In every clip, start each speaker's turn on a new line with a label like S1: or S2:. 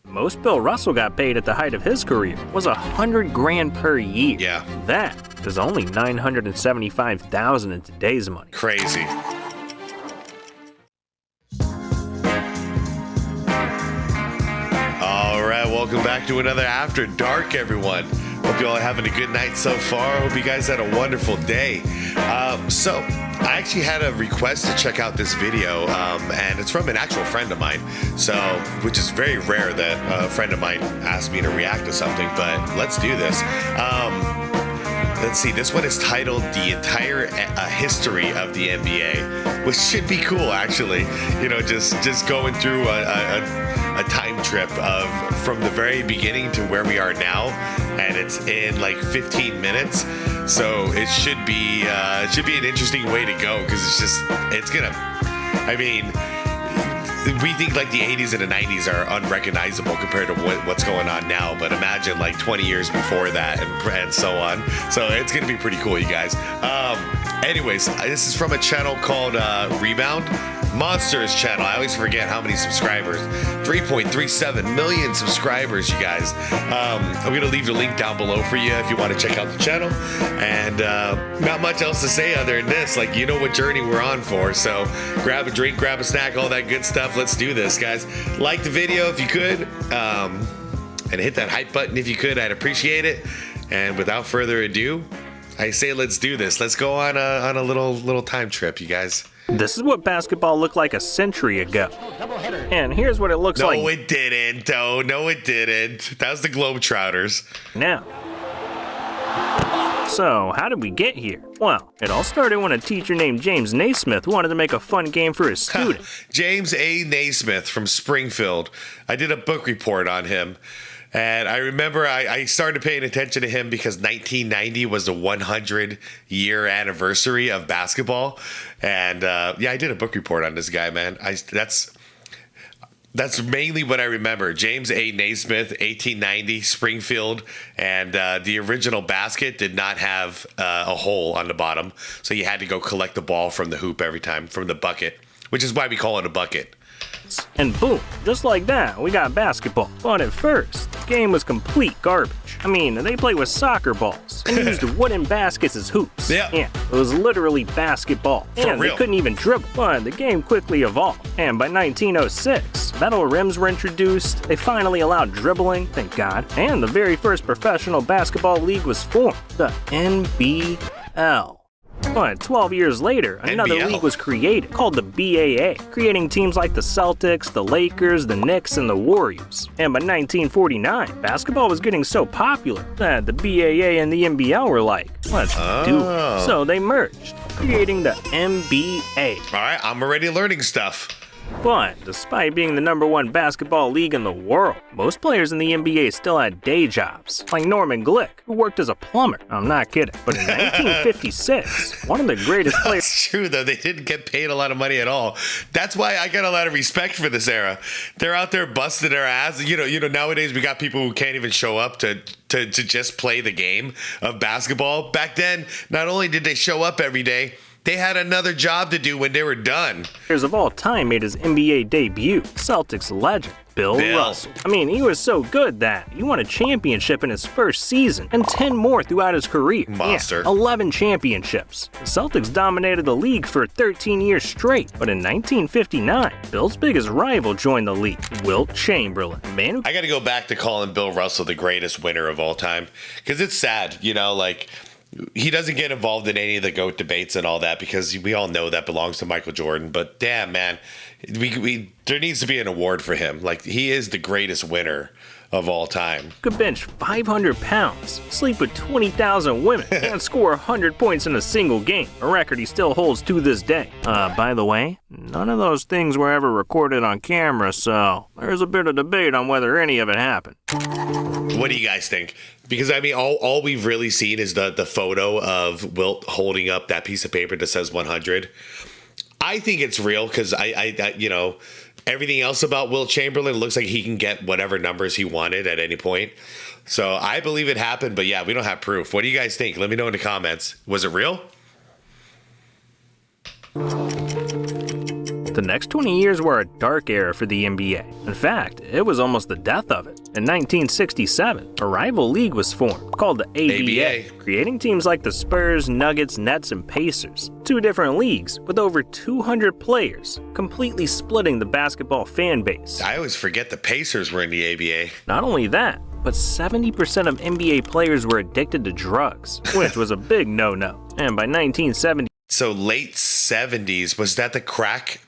S1: most Bill Russell got paid at the height of his career was $100 grand per year.
S2: Yeah.
S1: That is only $975,000 in today's money.
S2: Crazy. All right, welcome back to another After Dark, everyone. Hope you all are having a good night so far. Hope you guys had a wonderful day. So I actually had a request to check out this video, and it's from an actual friend of mine. So, which is very rare that a friend of mine asked me to react to something, but let's do this. Let's see, this one is titled The Entire History of the NBA, which should be cool, actually. You know, just going through a time trip of from the very beginning to where we are now, and it's in like 15 minutes. So it should be an interesting way to go, because it's gonna, I mean, we think like the 80s and the 90s are unrecognizable compared to what's going on now, but imagine like 20 years before that and so on. So it's gonna be pretty cool, you guys. Anyways, this is from a channel called Rebound Monsters channel. I always forget how many subscribers. 3.37 million subscribers, you guys. I'm gonna leave the link down below for you if you want to check out the channel. And not much else to say other than this. Like, you know what journey we're on for. So grab a drink, grab a snack, all that good stuff. Let's do this, guys. Like the video if you could, and hit that hype button if you could. I'd appreciate it. And without further ado, I say let's do this. Let's go on a little time trip, you guys.
S1: This is what basketball looked like a century ago. And here's what it looks like.
S2: No, it didn't. Oh, no, it didn't. That was the Globetrotters.
S1: Now. So, how did we get here? Well, it all started when a teacher named James Naismith wanted to make a fun game for his student.
S2: James A. Naismith from Springfield. I did a book report on him. And I remember I started paying attention to him because 1990 was the 100-year anniversary of basketball. And yeah, I did a book report on this guy, man. That's mainly what I remember. James A. Naismith, 1890, Springfield. And the original basket did not have a hole on the bottom. So you had to go collect the ball from the hoop every time, from the bucket, which is why we call it a bucket.
S1: And boom, just like that, we got basketball. But at first, the game was complete garbage. I mean, they played with soccer balls and used wooden baskets as hoops.
S2: Yeah.
S1: It was literally basketball. And they couldn't even dribble. But the game quickly evolved. And by 1906, metal rims were introduced. They finally allowed dribbling, thank God. And the very first professional basketball league was formed, the NBL. But 12 years later, another league was created called the BAA, creating teams like the Celtics, the Lakers, the Knicks, and the Warriors. And by 1949, basketball was getting so popular that the BAA and the NBL were like, let's do it. So they merged, creating the NBA.
S2: All right, I'm already learning stuff.
S1: But despite being the #1 basketball league in the world, most players in the NBA still had day jobs, like Norman Glick, who worked as a plumber. I'm not kidding. But in 1956, one of the greatest players...
S2: That's true, though. They didn't get paid a lot of money at all. That's why I got a lot of respect for this era. They're out there busting their ass. You know, nowadays we got people who can't even show up to just play the game of basketball. Back then, not only did they show up every day, they had another job to do when they were done.
S1: Players of all time made his NBA debut, Celtics legend Bill Russell. I mean, he was so good that he won a championship in his first season and 10 more throughout his career.
S2: Monster.
S1: Yeah, 11 championships. The Celtics dominated the league for 13 years straight, but in 1959, Bill's biggest rival joined the league, Wilt Chamberlain.
S2: I got to go back to calling Bill Russell the greatest winner of all time, because it's sad, you know, like, he doesn't get involved in any of the GOAT debates and all that, because we all know that belongs to Michael Jordan. But damn, man, there needs to be an award for him. Like, he is the greatest winner of all time.
S1: Could bench 500 pounds, sleep with 20,000 women, and score 100 points in a single game, a record he still holds to this day. By the way, none of those things were ever recorded on camera, so there's a bit of debate on whether any of it happened.
S2: What do you guys think? Because, I mean, all we've really seen is the photo of Wilt holding up that piece of paper that says 100. I think it's real, because I you know, everything else about Wilt Chamberlain looks like he can get whatever numbers he wanted at any point. So I believe it happened, but yeah, we don't have proof. What do you guys think? Let me know in the comments. Was it real?
S1: The The next 20 years were a dark era for the NBA. In fact, it was almost the death of it. In 1967, a rival league was formed, called the ABA, creating teams like the Spurs, Nuggets, Nets, and Pacers. 2 different leagues with over 200 players, completely splitting the basketball fan base.
S2: I always forget the Pacers were in the ABA.
S1: Not only that, but 70% of NBA players were addicted to drugs, which was a big no-no. And by 1970,
S2: so late 70s, was that the crack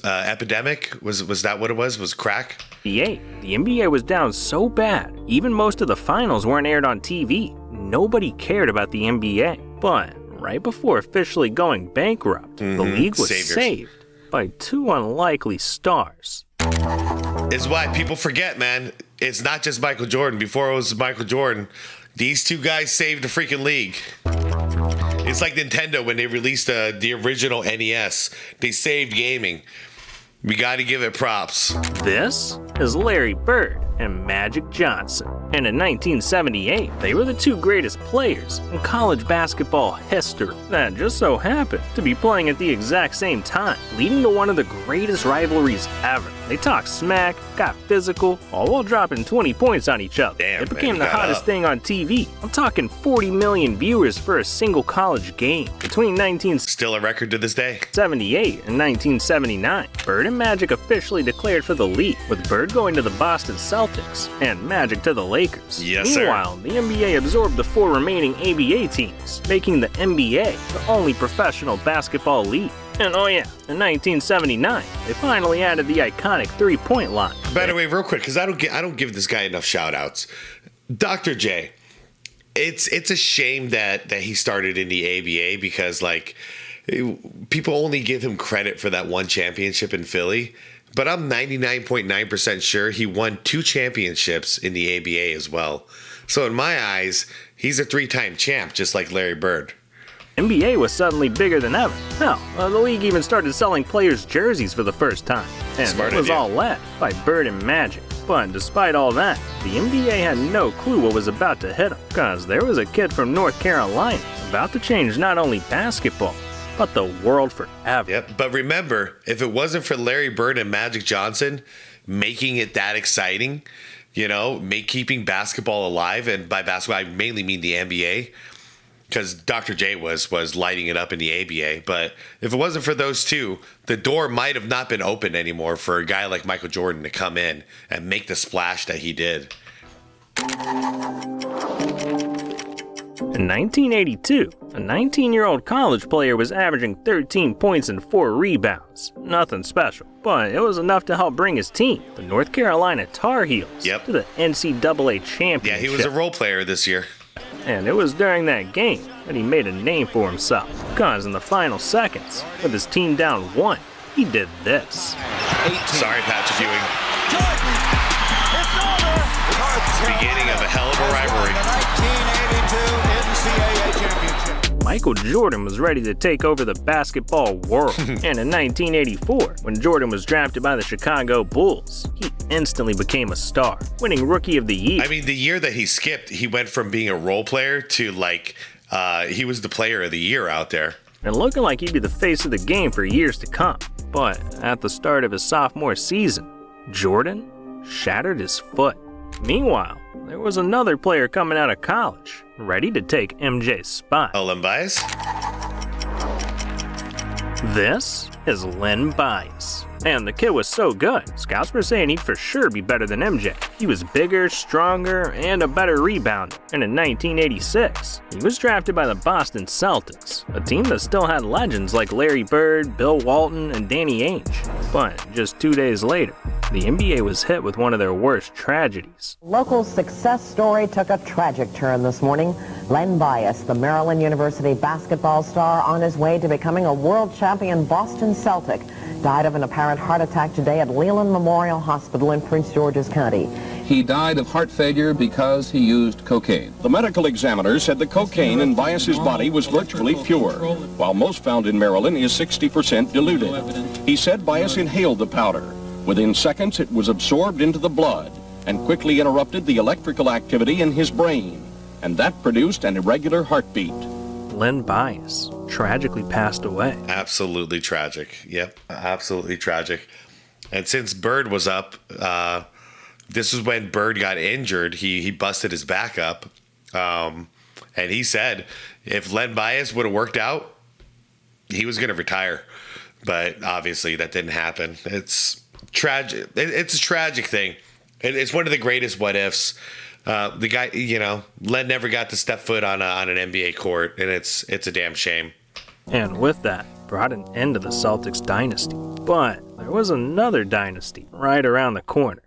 S2: epidemic? Was that what it was? Was crack?
S1: the NBA was down so bad, even most of the finals weren't aired on TV. Nobody cared about the NBA. But right before officially going bankrupt, the league was saved by 2 unlikely stars.
S2: It's why people forget, man. It's not just Michael Jordan. Before it was Michael Jordan, these 2 guys saved the freaking league. It's like Nintendo when they released the original NES. They saved gaming. We got to give it props.
S1: This is Larry Bird and Magic Johnson. And in 1978, they were the 2 greatest players in college basketball history that just so happened to be playing at the exact same time, leading to one of the greatest rivalries ever. They talked smack, got physical, all while dropping 20 points on each other.
S2: Damn,
S1: it became the hottest thing on TV. I'm talking 40 million viewers for a single college game. Between 1978
S2: Still a record to this day.
S1: and 1979, Bird and Magic officially declared for the league, with Bird going to the Boston Celtics and Magic to the Lakers.
S2: Yes, sir.
S1: Meanwhile, the NBA absorbed the 4 remaining ABA teams, making the NBA the only professional basketball league. And oh yeah, in 1979, they finally added the iconic 3-point line.
S2: By the way, real quick, because I don't give this guy enough shout-outs. Dr. J, it's a shame that he started in the ABA because, like, people only give him credit for that 1 championship in Philly. But I'm 99.9% sure he won 2 championships in the ABA as well. So in my eyes, he's a 3-time champ, just like Larry Bird.
S1: NBA was suddenly bigger than ever. Hell, the league even started selling players' jerseys for the first time. And
S2: Smart
S1: it was
S2: idea.
S1: all led by Bird and Magic. But despite all that, the NBA had no clue what was about to hit them, because there was a kid from North Carolina about to change not only basketball, but the world forever.
S2: Yep, but remember, if it wasn't for Larry Bird and Magic Johnson making it that exciting, you know, keeping basketball alive, and by basketball I mainly mean the NBA, because Dr. J was lighting it up in the ABA. But if it wasn't for those 2, the door might have not been open anymore for a guy like Michael Jordan to come in and make the splash that he did.
S1: In 1982, a 19-year-old college player was averaging 13 points and 4 rebounds. Nothing special, but it was enough to help bring his team, the North Carolina Tar Heels, to the NCAA championship.
S2: Yeah, he was a role player this year.
S1: And it was during that game that he made a name for himself, because in the final seconds, with his team down 1, he did this.
S2: 18. Sorry, Patrick Ewing. It's the beginning of a hell of a rivalry.
S3: 1982 NCAA championship.
S1: Michael Jordan was ready to take over the basketball world. And in 1984, when Jordan was drafted by the Chicago Bulls, he instantly became a star, winning Rookie of the Year.
S2: I mean, the year that he skipped, he went from being a role player to, like, he was the player of the year out there.
S1: And looking like he'd be the face of the game for years to come. But at the start of his sophomore season, Jordan shattered his foot. Meanwhile, there was another player coming out of college, ready to take MJ's spot.
S2: Oh, Len Bias?
S1: This is Len Bias. And the kid was so good, scouts were saying he'd for sure be better than MJ. He was bigger, stronger, and a better rebounder. And in 1986, he was drafted by the Boston Celtics, a team that still had legends like Larry Bird, Bill Walton, and Danny Ainge. But just 2 days later, the NBA was hit with one of their worst tragedies.
S4: Local success story took a tragic turn this morning. Len Bias, the Maryland University basketball star on his way to becoming a world champion Boston Celtic, died of an apparent heart attack today at Leland Memorial Hospital in Prince George's County.
S5: He died of heart failure because he used cocaine. The medical examiner said the cocaine in Bias's body was virtually pure, while most found in Maryland is 60% diluted. He said Bias inhaled the powder. Within seconds, it was absorbed into the blood and quickly interrupted the electrical activity in his brain, and that produced an irregular heartbeat.
S1: Len Bias tragically passed away.
S2: Absolutely tragic. Yep, absolutely tragic. And since Bird was up, this was when Bird got injured. He busted his back up. And he said if Len Bias would have worked out, he was going to retire. But obviously that didn't happen. It's tragic. It's a tragic thing. It's one of the greatest what ifs. The guy, Len never got to step foot on an NBA court, and it's a damn shame.
S1: And with that, brought an end to the Celtics dynasty. But there was another dynasty right around the corner.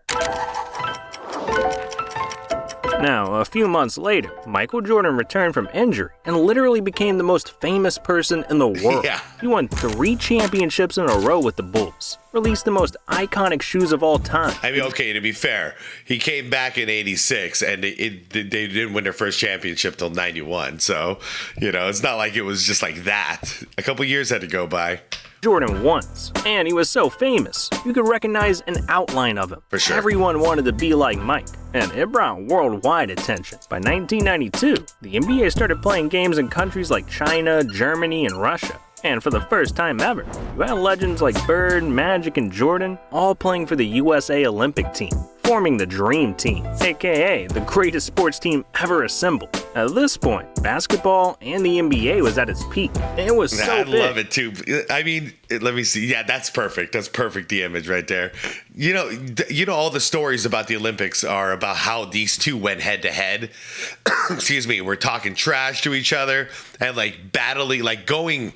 S1: Now, a few months later, Michael Jordan returned from injury and literally became the most famous person in the world.
S2: Yeah.
S1: He won 3 championships in a row with the Bulls, released the most iconic shoes of all time.
S2: I mean, okay, to be fair, he came back in '86, and they didn't win their first championship till '91. So, it's not like it was just like that. A couple years had to go by.
S1: Jordan once, and he was so famous, you could recognize an outline of him.
S2: For sure.
S1: Everyone wanted to be like Mike, and it brought worldwide attention. By 1992, the NBA started playing games in countries like China, Germany, and Russia. And for the first time ever, you had legends like Bird, Magic, and Jordan all playing for the USA Olympic team, forming the Dream Team, aka the greatest sports team ever assembled. At this point, basketball and the NBA was at its peak. It was so big.
S2: I love it too. I mean, let me see. Yeah, that's perfect. That's perfect, the image right there. All the stories about the Olympics are about how these two went head to head. Excuse me. We're talking trash to each other and like battling, like going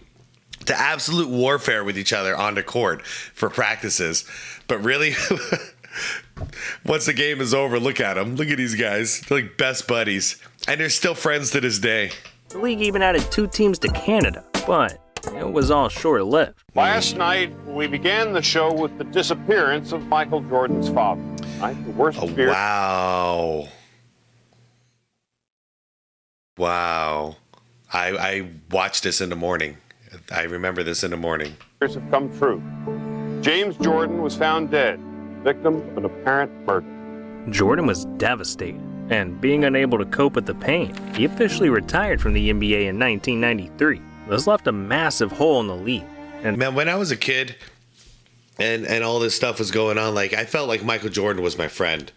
S2: to absolute warfare with each other on the court for practices. But really, once the game is over, look at them. Look at these guys. They're like best buddies. And they're still friends to this day.
S1: The league even added 2 teams to Canada, but it was all short-lived.
S3: Last night, we began the show with the disappearance of Michael Jordan's father. The worst fear.
S2: Wow. Wow. I watched this in the morning. I remember this in the morning.
S3: Fears have come true. James Jordan was found dead, victim of an apparent murder.
S1: Jordan was devastated, and being unable to cope with the pain, he officially retired from the NBA in 1993. This left a massive hole in the league. And
S2: man, when I was a kid and all this stuff was going on, like I felt like Michael Jordan was my friend.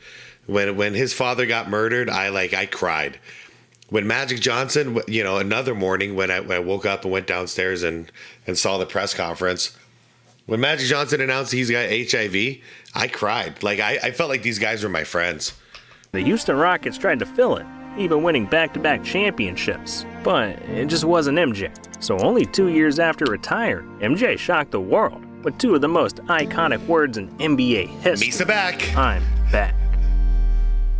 S2: When his father got murdered, I cried. When Magic Johnson, another morning when I woke up and went downstairs and saw the press conference, when Magic Johnson announced he's got HIV, I cried. Like I felt like these guys were my friends.
S1: The Houston Rockets tried to fill it, even winning back-to-back championships. But it just wasn't MJ. So only 2 years after retiring, MJ shocked the world with 2 of the most iconic words in NBA history.
S2: Misa back.
S1: I'm back.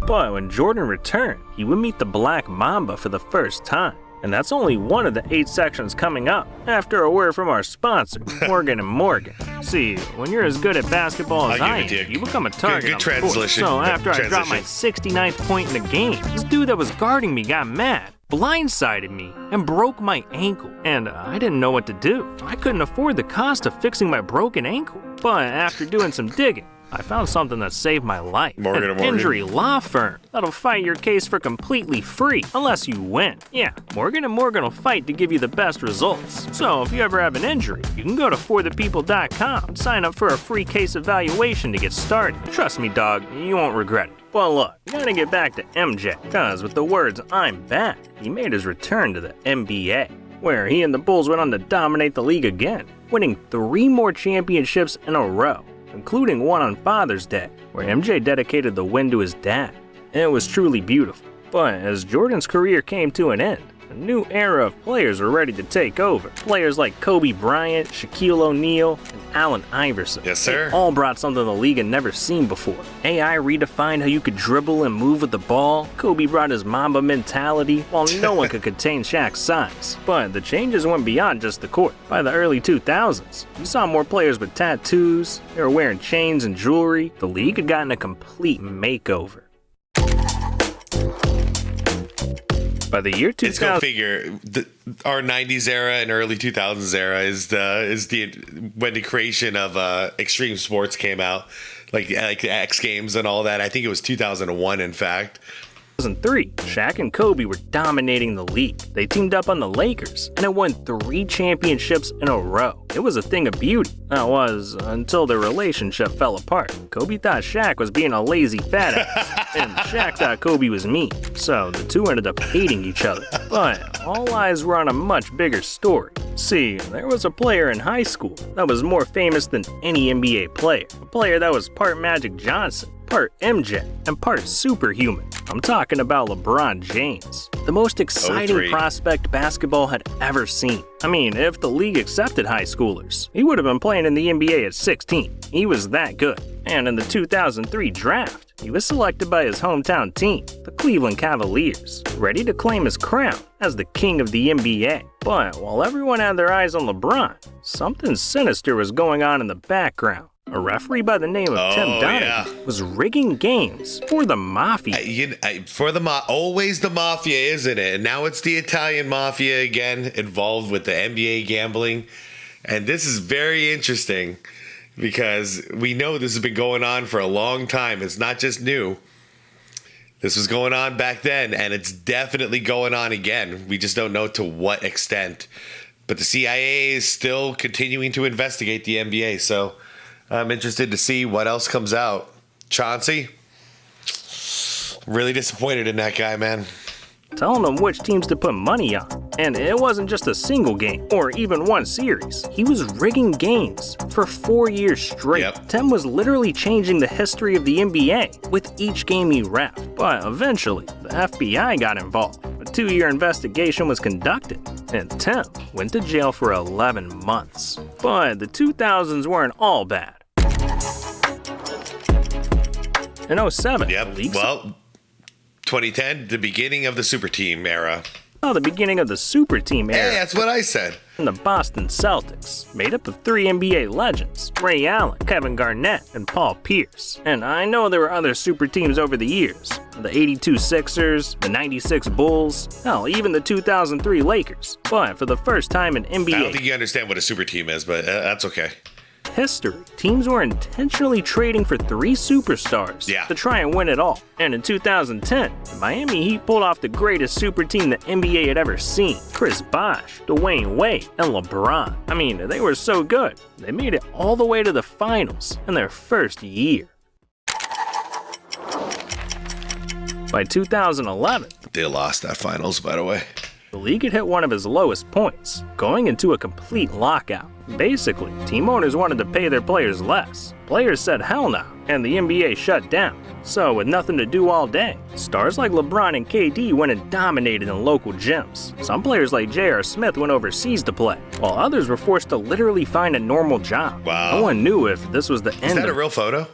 S1: But when Jordan returned, he would meet the Black Mamba for the first time. And that's only one of the 8 sections coming up after a word from our sponsor, Morgan & Morgan. See, when you're as good at basketball as I am, you become a target
S2: good
S1: on the court.
S2: translation.
S1: So after I dropped my 69th point in the game, this dude that was guarding me got mad, blindsided me, and broke my ankle. And I didn't know what to do. I couldn't afford the cost of fixing my broken ankle. But after doing some digging, I found something that saved my life.
S2: Morgan &
S1: An
S2: Morgan.
S1: injury law firm that'll fight your case for completely free unless you win. Yeah, Morgan & Morgan will fight to give you the best results. So if you ever have an injury, you can go to forthepeople.com and sign up for a free case evaluation to get started. Trust me, dog, you won't regret it. Well, look, we gotta get back to MJ, cause with the words "I'm back," he made his return to the NBA, where he and the Bulls went on to dominate the league again, winning 3 more championships in a row, including one on Father's Day, where MJ dedicated the win to his dad. It was truly beautiful. But as Jordan's career came to an end, a new era of players were ready to take over. Players like Kobe Bryant, Shaquille O'Neal, and Allen Iverson.
S2: Yes, sir.
S1: They all brought something the league had never seen before. AI redefined how you could dribble and move with the ball. Kobe brought his Mamba mentality, while no one could contain Shaq's size. But the changes went beyond just the court. By the early 2000s, you saw more players with tattoos, they were wearing chains and jewelry. The league had gotten a complete makeover. By the year 2000,
S2: It's go figure. Our '90s era and early 2000s era is when the creation of extreme sports came out, like X Games and all that. I think it was 2001, in fact.
S1: 2003, Shaq and Kobe were dominating the league. They teamed up on the Lakers, and it won 3 championships in a row. It was a thing of beauty. That was, until their relationship fell apart. Kobe thought Shaq was being a lazy fat ass, and Shaq thought Kobe was mean. So the two ended up hating each other. But all eyes were on a much bigger story. See, there was a player in high school that was more famous than any NBA player. A player that was part Magic Johnson, part MJ, and part superhuman. I'm talking about LeBron James. The most exciting prospect basketball had ever seen. I mean, if the league accepted high schoolers, he would have been playing in the NBA at 16. He was that good. And in the 2003 draft, he was selected by his hometown team, the Cleveland Cavaliers, ready to claim his crown as the king of the NBA. But while everyone had their eyes on LeBron, something sinister was going on in the background. A referee by the name of Tim Donaghy was rigging games for the Mafia.
S2: Always the Mafia, isn't it? And now it's the Italian Mafia again, involved with the NBA gambling. And this is very interesting because we know this has been going on for a long time. It's not just new. This was going on back then, and it's definitely going on again. We just don't know to what extent. But the CIA is still continuing to investigate the NBA, so I'm interested to see what else comes out. Chauncey, really disappointed in that guy, man.
S1: Telling them which teams to put money on. And it wasn't just a single game, or even one series. He was rigging games for 4 years straight.
S2: Yep.
S1: Tim was literally changing the history of the NBA with each game he reffed. But eventually, the FBI got involved. A 2-year investigation was conducted, and Tim went to jail for 11 months. But the 2000s weren't all bad. In 07,
S2: well, 2010, the beginning of the super team era.
S1: The beginning of the super team era.
S2: Hey, that's what I said.
S1: And the Boston Celtics, made up of 3 NBA legends, Ray Allen, Kevin Garnett, and Paul Pierce. And I know there were other super teams over the years. The 82 Sixers, the 96 Bulls, hell, even the 2003 Lakers. But for the first time in NBA...
S2: I don't think you understand what a super team is, but that's okay.
S1: History, teams were intentionally trading for 3 superstars to try and win it all. And in 2010, the Miami Heat pulled off the greatest super team the NBA had ever seen. Chris Bosh, Dwayne Wade, and LeBron. I mean, they were so good, they made it all the way to the finals in their first year. By 2011,
S2: they lost that finals, by the way.
S1: The league had hit one of its lowest points, going into a complete lockout. Basically, team owners wanted to pay their players less. Players said hell no, and the NBA shut down. So with nothing to do all day, stars like LeBron and KD went and dominated in local gyms. Some players like J.R. Smith went overseas to play, while others were forced to literally find a normal job.
S2: Wow.
S1: No one knew if this was the end
S2: Is that a real photo?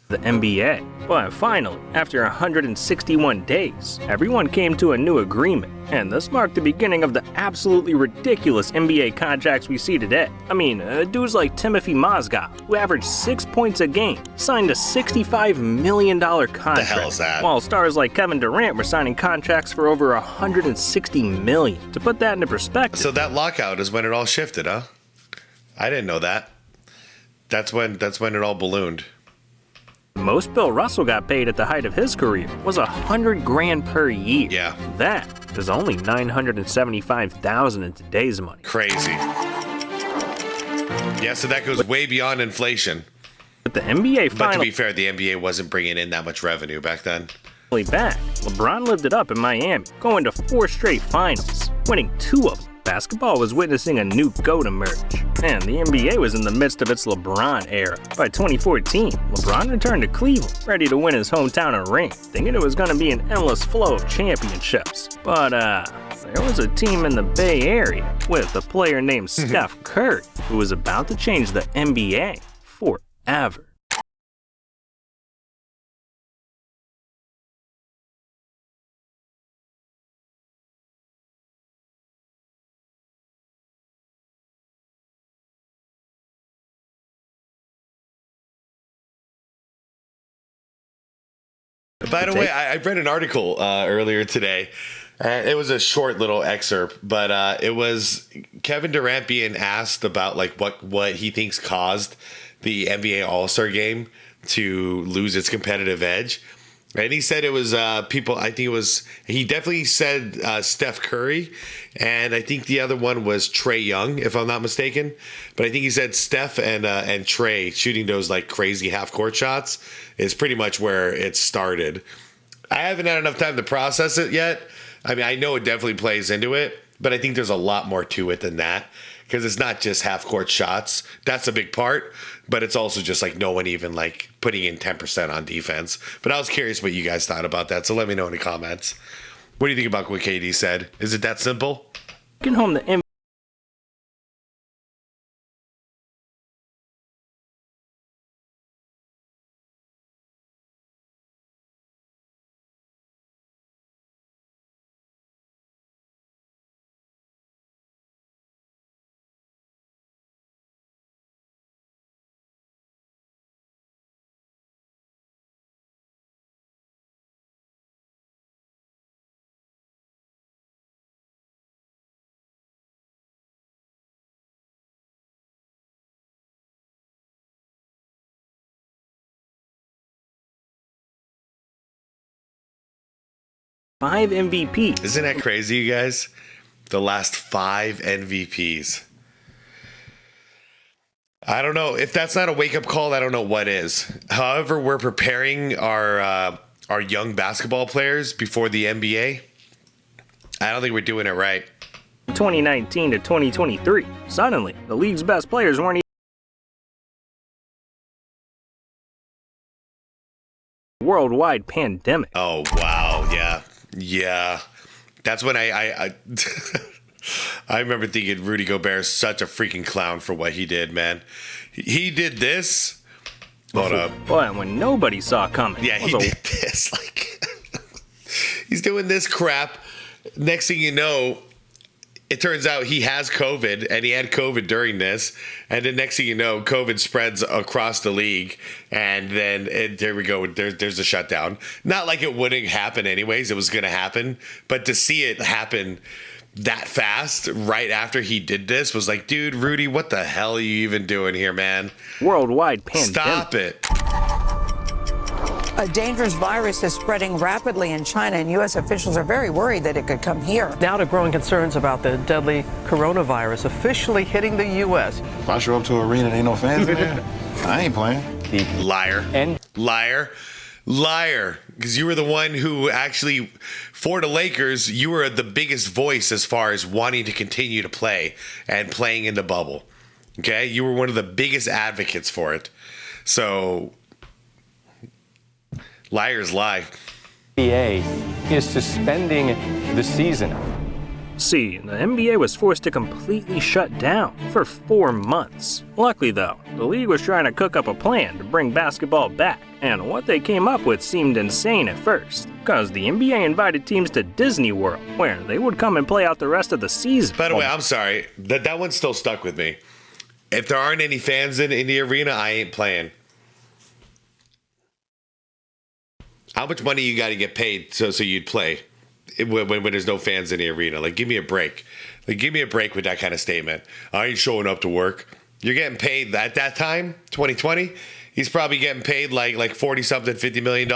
S1: The NBA. But finally, after 161 days, everyone came to a new agreement, and this marked the beginning of the absolutely ridiculous NBA contracts we see today. I mean, dudes like Timothy Mozgov, who averaged 6 points a game, signed a $65 million contract.
S2: The hell is that?
S1: While stars like Kevin Durant were signing contracts for over $160 million. To put that into perspective.
S2: So that lockout is when it all shifted, huh? I didn't know that. That's when it all ballooned.
S1: Most Bill Russell got paid at the height of his career was $100 grand per year.
S2: Yeah.
S1: That is only $975,000 in today's money.
S2: Crazy. Yeah, so that goes way beyond inflation.
S1: But the NBA
S2: But to be fair, the NBA wasn't bringing in that much revenue back then.
S1: Back, LeBron lived it up in Miami, going to 4 straight finals, winning 2 of them. Basketball was witnessing a new GOAT emerge, and the NBA was in the midst of its LeBron era. By 2014, LeBron returned to Cleveland, ready to win his hometown a ring, thinking it was going to be an endless flow of championships. But, there was a team in the Bay Area with a player named Steph Curry, who was about to change the NBA forever.
S2: By the way, I read an article earlier today. It was a short little excerpt, but it was Kevin Durant being asked about like what he thinks caused the NBA All-Star game to lose its competitive edge. And he said it was people. I think it was. He definitely said Steph Curry, and I think the other one was Trae Young, if I'm not mistaken. But I think he said Steph and Trae shooting those like crazy half court shots is pretty much where it started. I haven't had enough time to process it yet. I mean, I know it definitely plays into it, but I think there's a lot more to it than that. Because it's not just half court shots. That's a big part, but it's also just like no one even like putting in 10% on defense. But I was curious what you guys thought about that, so let me know in the comments. What do you think about what KD said? Is it that simple?
S1: Getting home the five MVPs.
S2: Isn't that crazy, you guys? The last 5 MVPs. I don't know. If that's not a wake-up call, I don't know what is. However, we're preparing our young basketball players before the NBA. I don't think we're doing it right.
S1: 2019 to 2023. Suddenly, the league's best players weren't even worldwide pandemic.
S2: Oh, wow. Yeah. That's when I I remember thinking Rudy Gobert's such a freaking clown for what he did, man. He did this. Hold up.
S1: But when nobody saw coming.
S2: Yeah, he did this. Like, he's doing this crap. Next thing you know, it turns out he has COVID, and he had COVID during this. And then next thing you know, COVID spreads across the league. And then there we go. There's a shutdown. Not like it wouldn't happen anyways. It was going to happen. But to see it happen that fast right after he did this was like, dude, Rudy, what the hell are you even doing here, man?
S1: Worldwide pandemic.
S2: Stop it.
S6: A dangerous virus is spreading rapidly in China, and U.S. officials are very worried that it could come here.
S7: Now to growing concerns about the deadly coronavirus officially hitting the U.S.
S8: If I show up to an arena and ain't no fans in there, I ain't playing.
S2: Liar. Liar. Because you were the one who actually, for the Lakers, you were the biggest voice as far as wanting to continue to play and playing in the bubble. Okay? You were one of the biggest advocates for it. So, liars lie.
S9: NBA is suspending the season.
S1: See, the NBA was forced to completely shut down for 4 months. Luckily though, the league was trying to cook up a plan to bring basketball back, and what they came up with seemed insane at first, because the NBA invited teams to Disney World, where they would come and play out the rest of the season.
S2: By the way, I'm sorry, that one still stuck with me. If there aren't any fans in the arena, I ain't playing. How much money you got to get paid so you'd play when there's no fans in the arena? Like, give me a break. Like, give me a break with that kind of statement. I ain't showing up to work. You're getting paid at that time, 2020. He's probably getting paid like 40 something, $50 million.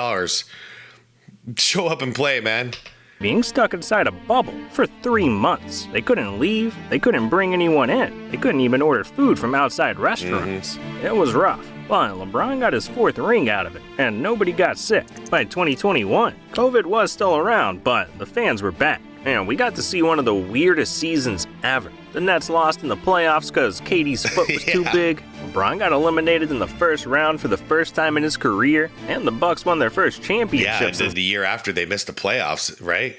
S2: Show up and play, man.
S1: Being stuck inside a bubble for 3 months. They couldn't leave. They couldn't bring anyone in. They couldn't even order food from outside restaurants. It was rough. But LeBron got his 4th ring out of it, and nobody got sick. By 2021, COVID was still around, but the fans were back. And we got to see one of the weirdest seasons ever. The Nets lost in the playoffs because KD's foot was too big. LeBron got eliminated in the first round for the first time in his career. And the Bucks won their first championship.
S2: Yeah, and then the year after they missed the playoffs, right?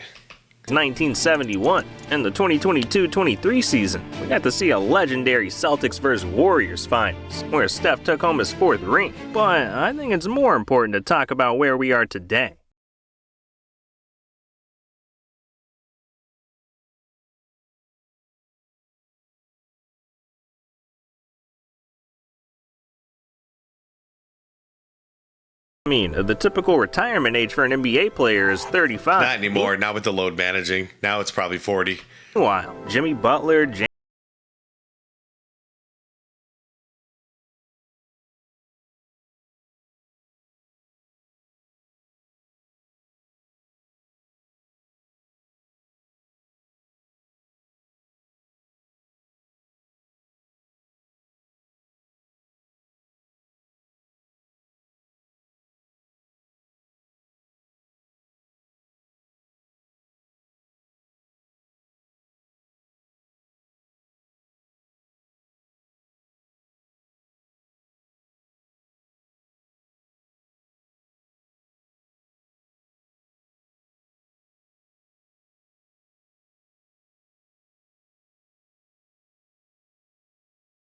S1: 1971. In the 2022-23 season, we got to see a legendary Celtics vs. Warriors finals, where Steph took home his 4th ring. But I think it's more important to talk about where we are today. I mean, the typical retirement age for an NBA player is 35.
S2: Not anymore, not with the load managing. Now it's probably 40.
S1: Meanwhile, Jimmy Butler,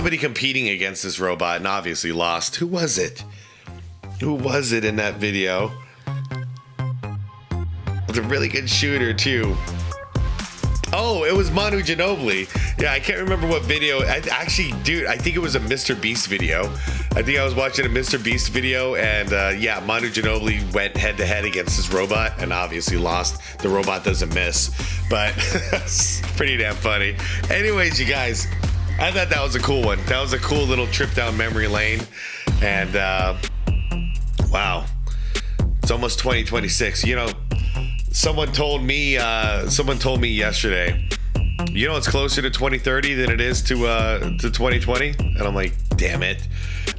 S2: Somebody competing against this robot and obviously lost. Who was it? Who was it in that video? It's a really good shooter too. Oh, it was Manu Ginobili. Yeah, I can't remember what video. Actually, dude, I think it was a Mr. Beast video. I think I was watching a Mr. Beast video, and yeah, Manu Ginobili went head-to-head against this robot and obviously lost. The robot doesn't miss, but it's pretty damn funny. Anyways, you guys, I thought that was a cool one. That was a cool little trip down memory lane, and wow, it's almost 2026. You know, someone told me yesterday, you know, it's closer to 2030 than it is to 2020, and I'm like, damn it,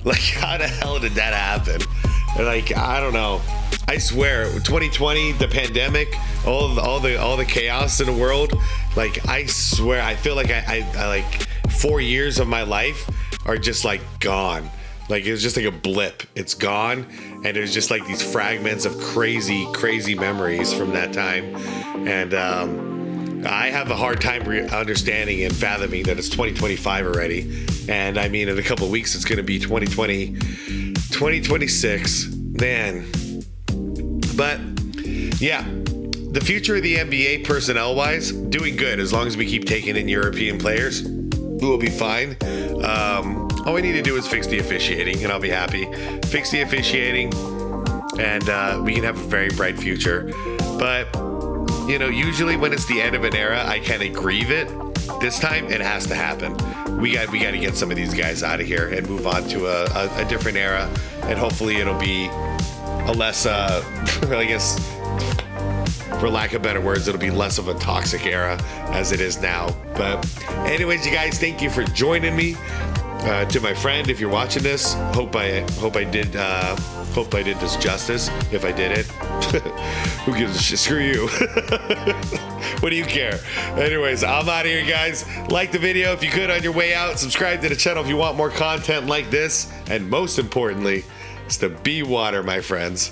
S2: like, how the hell did that happen? And like, I don't know. I swear, 2020, the pandemic, all the chaos in the world, like, I swear, I feel like I like 4 years of my life are just like gone. Like, it was just like a blip. It's gone, and there's just like these fragments of crazy memories from that time. And I have a hard time understanding and fathoming that it's 2025 already. And I mean, in a couple of weeks, it's going to be 2026. Man. But yeah, the future of the NBA personnel-wise, doing good as long as we keep taking in European players. We'll be fine. All we need to do is fix the officiating, and I'll be happy. Fix the officiating, and we can have a very bright future. But, you know, usually when it's the end of an era, I kind of grieve it. This time, it has to happen. We got to get some of these guys out of here and move on to a different era, and hopefully it'll be a less, I guess, for lack of better words, it'll be less of a toxic era as it is now. But anyways, you guys, thank you for joining me. To my friend, if you're watching this, hope I did this justice. If I did it, who gives a shit? Screw you. What do you care? Anyways, I'm out of here, guys. Like the video if you could on your way out. Subscribe to the channel if you want more content like this. And most importantly, it's the be water, my friends.